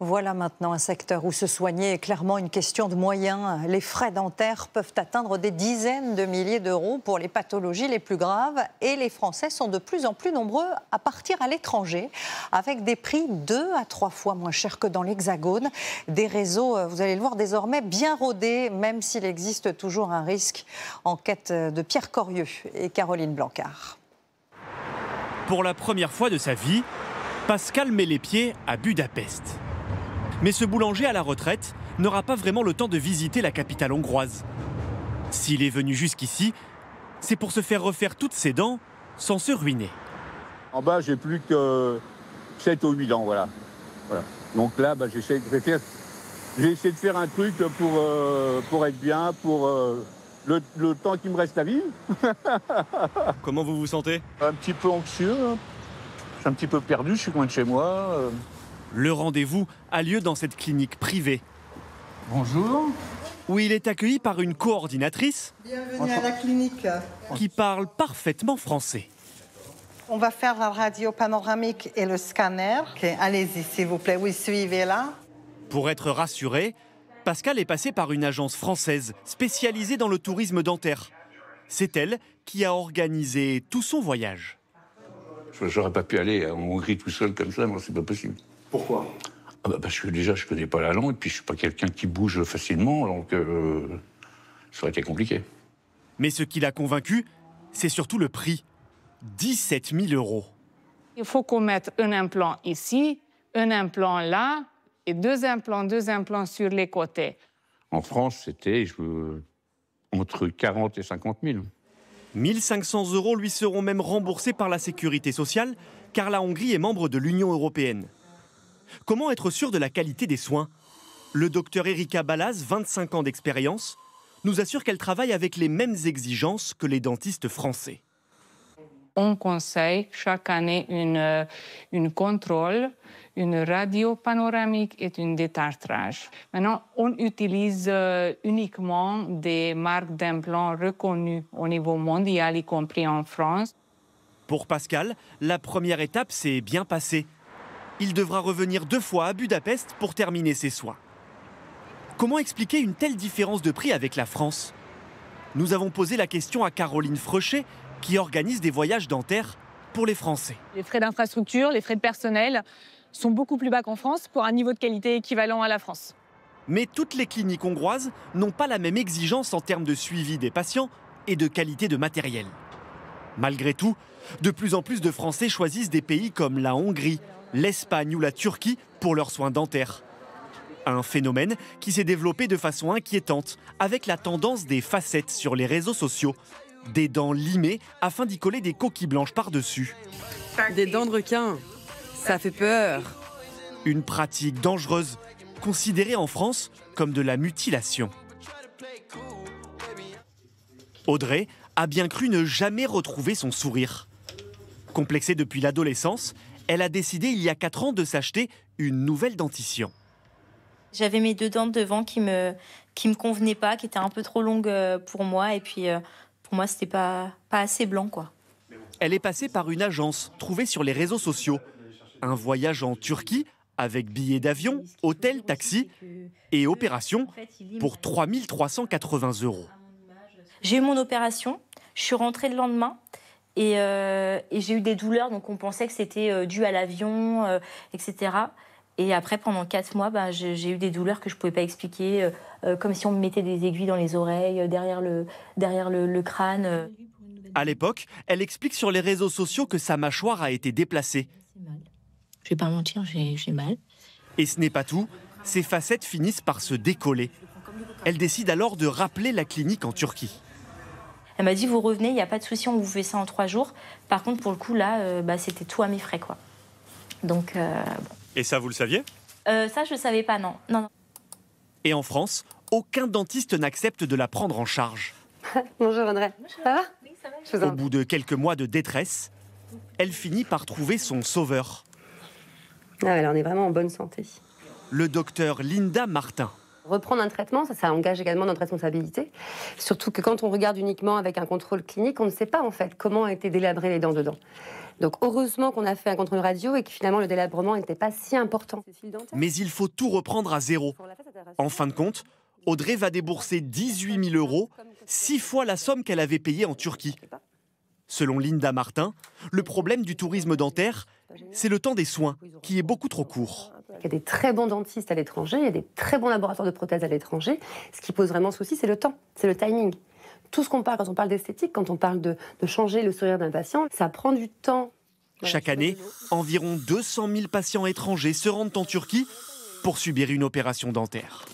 Voilà maintenant un secteur où se soigner est clairement une question de moyens. Les frais dentaires peuvent atteindre des dizaines de milliers d'euros pour les pathologies les plus graves et les Français sont de plus en plus nombreux à partir à l'étranger avec des prix 2 à 3 fois moins chers que dans l'Hexagone. Des réseaux, vous allez le voir, désormais bien rodés, même s'il existe toujours un risque. Enquête de Pierre Corieux et Caroline Blancard. Pour la première fois de sa vie, Pascal met les pieds à Budapest. Mais ce boulanger à la retraite n'aura pas vraiment le temps de visiter la capitale hongroise. S'il est venu jusqu'ici, c'est pour se faire refaire toutes ses dents sans se ruiner. En bas, j'ai plus que 7 ou 8 dents, voilà. Donc là, j'essaie de faire un truc pour être bien, pour le temps qu'il me reste à vivre. Comment vous vous sentez? Un petit peu anxieux, hein. Je suis un petit peu perdu, je suis loin de chez moi. Le rendez-vous a lieu dans cette clinique privée. Bonjour. Où il est accueilli par une coordinatrice. Bienvenue à la clinique. Qui parle parfaitement français. On va faire la radio panoramique et le scanner. Okay, allez-y, s'il vous plaît. Oui, suivez là. Pour être rassuré, Pascal est passé par une agence française spécialisée dans le tourisme dentaire. C'est elle qui a organisé tout son voyage. J'aurais pas pu aller en Hongrie tout seul comme ça, moi c'est pas possible. Pourquoi? Parce que déjà je connais pas la langue et puis je suis pas quelqu'un qui bouge facilement, donc ça aurait été compliqué. Mais ce qui l'a convaincu, c'est surtout le prix. 17 000 euros. Il faut qu'on mette un implant ici, un implant là et deux implants sur les côtés. En France, c'était entre 40 et 50 000. 1 500 euros lui seront même remboursés par la sécurité sociale, car la Hongrie est membre de l'Union européenne. Comment être sûr de la qualité des soins? Le docteur Erika Balaz, 25 ans d'expérience, nous assure qu'elle travaille avec les mêmes exigences que les dentistes français. On conseille chaque année une contrôle, une radio panoramique et un détartrage. Maintenant, on utilise uniquement des marques d'implants reconnues au niveau mondial, y compris en France. Pour Pascal, la première étape s'est bien passée. Il devra revenir 2 fois à Budapest pour terminer ses soins. Comment expliquer une telle différence de prix avec la France? Nous avons posé la question à Caroline Frechet, qui organise des voyages dentaires pour les Français. Les frais d'infrastructure, les frais de personnel sont beaucoup plus bas qu'en France pour un niveau de qualité équivalent à la France. Mais toutes les cliniques hongroises n'ont pas la même exigence en termes de suivi des patients et de qualité de matériel. Malgré tout, de plus en plus de Français choisissent des pays comme la Hongrie, l'Espagne ou la Turquie pour leurs soins dentaires. Un phénomène qui s'est développé de façon inquiétante avec la tendance des facettes sur les réseaux sociaux. Des dents limées afin d'y coller des coquilles blanches par-dessus. Des dents de requin, ça fait peur. Une pratique dangereuse, considérée en France comme de la mutilation. Audrey a bien cru ne jamais retrouver son sourire. Complexée depuis l'adolescence, elle a décidé il y a 4 ans de s'acheter une nouvelle dentition. J'avais mes 2 dents de devant qui me convenaient pas, qui étaient un peu trop longues pour moi et puis pour moi c'était pas assez blanc quoi. Elle est passée par une agence trouvée sur les réseaux sociaux. Un voyage en Turquie avec billets d'avion, hôtel, taxi et opération pour 3 380 €. J'ai eu mon opération, je suis rentrée le lendemain et j'ai eu des douleurs, donc on pensait que c'était dû à l'avion, etc. Et après, pendant 4 mois, j'ai eu des douleurs que je ne pouvais pas expliquer, comme si on me mettait des aiguilles dans les oreilles, derrière le crâne. À l'époque, elle explique sur les réseaux sociaux que sa mâchoire a été déplacée. Je vais pas mentir, j'ai mal. Et ce n'est pas tout, ses facettes finissent par se décoller. Elle décide alors de rappeler la clinique en Turquie. Elle m'a dit, vous revenez, il n'y a pas de souci, on vous fait ça en 3 jours. Par contre, pour le coup, là, c'était tout à mes frais, quoi. Donc, bon. Et ça, vous le saviez? Ça, je ne savais pas, non. Non. Et en France, aucun dentiste n'accepte de la prendre en charge. Bonjour Audrey, ça va? Oui, ça va. Au bout de quelques mois de détresse, elle finit par trouver son sauveur. Ah ouais, là, on est vraiment en bonne santé. Le docteur Linda Martin. Reprendre un traitement, ça engage également notre responsabilité. Surtout que quand on regarde uniquement avec un contrôle clinique, on ne sait pas en fait comment ont été délabrées les dents dedans. Donc heureusement qu'on a fait un contrôle radio et que finalement le délabrement n'était pas si important. Mais il faut tout reprendre à zéro. En fin de compte, Audrey va débourser 18 000 €, 6 fois la somme qu'elle avait payée en Turquie. Selon Linda Martin, le problème du tourisme dentaire, c'est le temps des soins, qui est beaucoup trop court. Il y a des très bons dentistes à l'étranger, il y a des très bons laboratoires de prothèses à l'étranger. Ce qui pose vraiment souci, c'est le temps, c'est le timing. Tout ce qu'on parle, quand on parle d'esthétique, quand on parle de changer le sourire d'un patient, ça prend du temps. Chaque année, environ 200 000 patients étrangers se rendent en Turquie pour subir une opération dentaire.